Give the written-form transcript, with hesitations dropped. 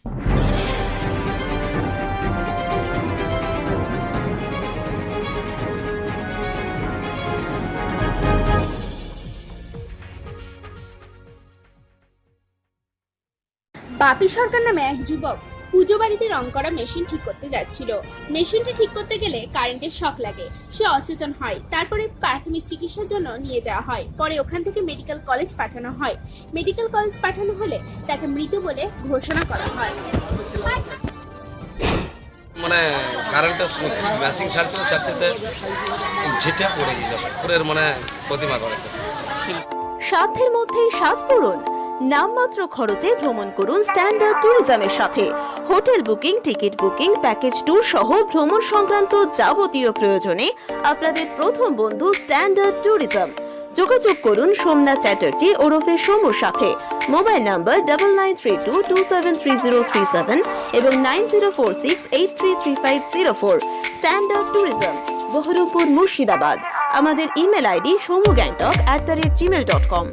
বাপি সরকার নামে এক যুবক পুজো বাড়িতে রং করা মেশিন ঠিক করতে যাচ্ছিল। মেশিনটি ঠিক করতে গেলে কারেন্টের শক লাগে, সে অচেতন হয়। তারপরে প্রাথমিক চিকিৎসার জন্য নিয়ে যাওয়া হয়। পরে ওখান থেকে মেডিকেল কলেজ পাঠানো হয়। মেডিকেল কলেজ পাঠানো হলে তাকে মৃত বলে ঘোষণা করা হয়। মানে কারেন্টের মেশিন ছাড়ছিল, ছাড়তে ঝিটে পড়ে গেল, পুরের মানে প্রতিমা করে। সাধ্যের মধ্যেই স্বাদ পূরণ, নামমাত্র খরচে ভ্রমণ করুন স্ট্যান্ডার্ড ট্যুরিজমের সাথে। Hotel booking, ticket booking, package tour সহ ভ্রমণ সংক্রান্ত যাবতীয় প্রয়োজনে আপনাদের প্রথম বন্ধু স্ট্যান্ডার্ড ট্যুরিজম। যোগাযোগ করুন সোমনাথ চ্যাটার্জি ওরফে সোমুর সাথে। মোবাইল নাম্বার 9932273037 এবং 9046833504। Standard tourism, Baharampur, Murshidabad. আমাদের ইমেল আইডি somugangtok@gmail.com।